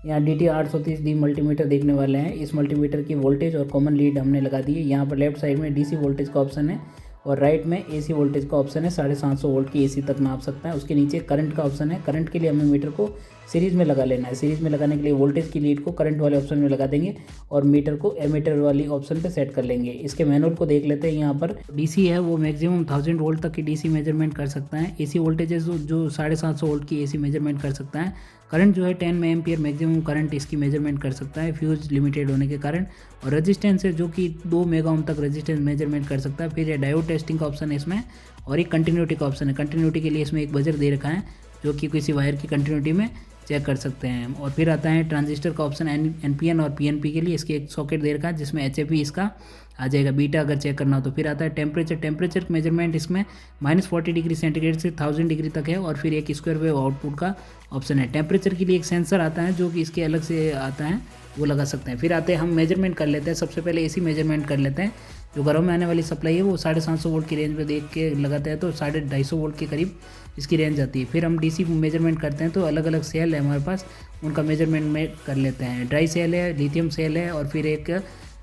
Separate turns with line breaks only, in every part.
यहाँ DT830 D multimeter देखने वाले हैं। इस मल्टीमीटर की वोल्टेज और कॉमन लीड हमने लगा दी है। यहाँ पर लेफ्ट साइड में DC वोल्टेज का ऑप्शन है और राइट में AC वोल्टेज का ऑप्शन है। 750 वोल्ट की AC तक नाप सकता है। उसके नीचे करंट का ऑप्शन है। करंट के लिए हमें मीटर को सीरीज़ में लगा लेना है। सीरीज़ में लगाने के लिए वोल्टेज की लीड को करंट वाले ऑप्शन में लगा देंगे और मीटर को एमीटर वाली ऑप्शन पे सेट कर लेंगे। इसके मैनुअल को देख लेते हैं। यहाँ पर DC है वो मैक्सिमम 1000 वोल्ट तक की DC मेजरमेंट कर सकता है। AC वोल्टेज जो 750 वोल्ट की AC मेजरमेंट कर सकता है। करंट जो है 10 एम्पियर मैक्सिमम करंट इसकी मेजरमेंट कर सकता है फ्यूज लिमिटेड होने के कारण। और रेजिस्टेंस है जो कि 2 मेगा ओम तक रेजिस्टेंस मेजरमेंट कर सकता है। फिर ये डायोड टेस्टिंग का ऑप्शन है इसमें और एक कंटिन्यूटी का ऑप्शन है। कंटिन्यूटी के लिए इसमें एक बजर दे रखा है जो कि किसी वायर की कंटिन्यूटी में चेक कर सकते हैं। और फिर आता है ट्रांजिस्टर का ऑप्शन NPN और PNP के लिए इसके एक सॉकेट दे रखा है जिसमें HFE इसका आ जाएगा बीटा अगर चेक करना हो तो। फिर आता है टेम्परेचर मेजरमेंट इसमें -40 डिग्री सेंटीग्रेड से 1000 डिग्री तक है। और फिर एक स्क्वायर वेव आउटपुट का ऑप्शन है। टेम्परेचर के लिए एक सेंसर आता है जो कि इसके अलग से आता है वो लगा सकते हैं। फिर आते हैं हम मेजरमेंट कर लेते हैं। सबसे पहले AC मेजरमेंट कर लेते हैं। जो घरों में आने वाली सप्लाई है वो 750 वोल्ट की रेंज में देख के लगाते हैं तो 250 वोल्ट के करीब इसकी रेंज आती है। फिर हम DC मेजरमेंट करते हैं तो अलग अलग सेल है हमारे पास, उनका मेजरमेंट में कर लेते हैं। ड्राई सेल है, लिथियम सेल है और फिर एक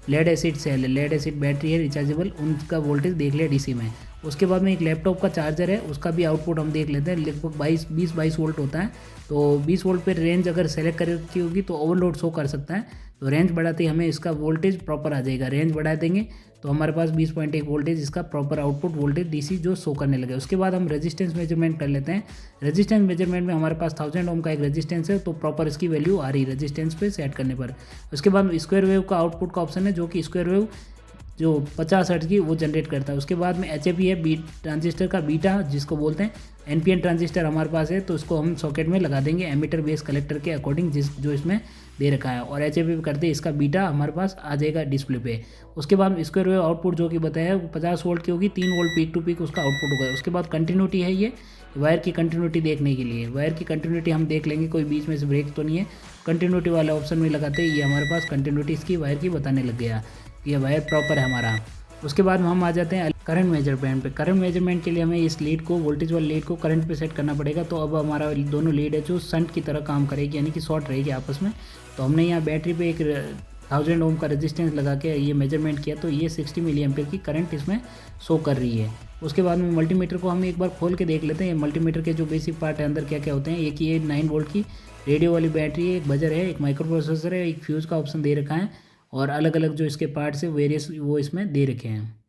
लेड एसिड सेल है, लेड एसिड बैटरी है रिचार्जेबल, उनका वोल्टेज देख लिया DC में। उसके बाद में एक लैपटॉप का चार्जर है, उसका भी आउटपुट हम देख लेते हैं। लगभग 20-22 वोल्ट होता है तो 20 वोल्ट पर रेंज अगर सेलेक्ट करके होगी तो ओवरलोड शो कर सकता है। तो रेंज बढ़ाते ही हमें इसका वोल्टेज प्रॉपर आ जाएगा। रेंज बढ़ा देंगे तो हमारे पास 20.1 वोल्टेज इसका प्रॉपर आउटपुट वोल्टेज DC जो शो करने लगे। उसके बाद हम रेजिस्टेंस मेजरमेंट कर लेते हैं। रेजिस्टेंस मेजरमेंट में हमारे पास 1000 ओम का एक रेजिस्टेंस है तो प्रॉपर इसकी वैल्यू आ रही है रेजिस्टेंस पे सेट करने पर। उसके बाद स्क्वायर वेव का आउटपुट का ऑप्शन है जो कि स्क्वायर वेव जो 50 हर्ट्ज की वो जनरेट करता है। उसके बाद में HFE है ट्रांजिस्टर का बीटा जिसको बोलते हैं। NPN ट्रांजिस्टर हमारे पास है तो उसको हम सॉकेट में लगा देंगे एमीटर बेस कलेक्टर के अकॉर्डिंग जो इसमें दे रखा है। और HFE करते इसका बीटा हमारे पास आ जाएगा डिस्प्ले पे। उसके बाद स्क्वायर वेव आउटपुट जो कि बताया 50 वोल्ट की होगी, 3 वोल्ट पीक टू पीक उसका आउटपुट होगा। उसके बाद कंटिन्यूटी है ये वायर की कंटिन्यूटी देखने के लिए। वायर की कंटिन्यूटी हम देख लेंगे कोई बीच में से ब्रेक तो नहीं है। कंटिन्यूटी वाले ऑप्शन में लगाते ही ये हमारे पास कंटिन्यूटी इसकी वायर की बताने लग गया, ये वायर प्रॉपर है हमारा। उसके बाद हम आ जाते हैं करंट मेजरमेंट पे। करंट मेजरमेंट के लिए हमें इस लीड को वोल्टेज वाली लीड को करंट पे सेट करना पड़ेगा। तो अब हमारा दोनों लीड है जो शंट की तरह काम करेगी यानी कि शॉर्ट रहेगी आपस में। तो हमने यहाँ बैटरी पे एक 1000 ओम का रेजिस्टेंस लगा के ये मेजरमेंट किया तो ये 60 मिली एम्पियर की करंट इसमें शो कर रही है। उसके बाद में मल्टीमीटर को हम एक बार खोल के देख लेते हैं। मल्टीमीटर के जो बेसिक पार्ट है अंदर क्या क्या होते हैं। एक ये 9 वोल्ट की रेडियो वाली बैटरी है, एक बजर है, एक माइक्रो प्रोसेसर है, एक फ्यूज़ का ऑप्शन दे रखा है और अलग अलग जो इसके पार्ट्स है वेरियस वो इसमें दे रखे हैं।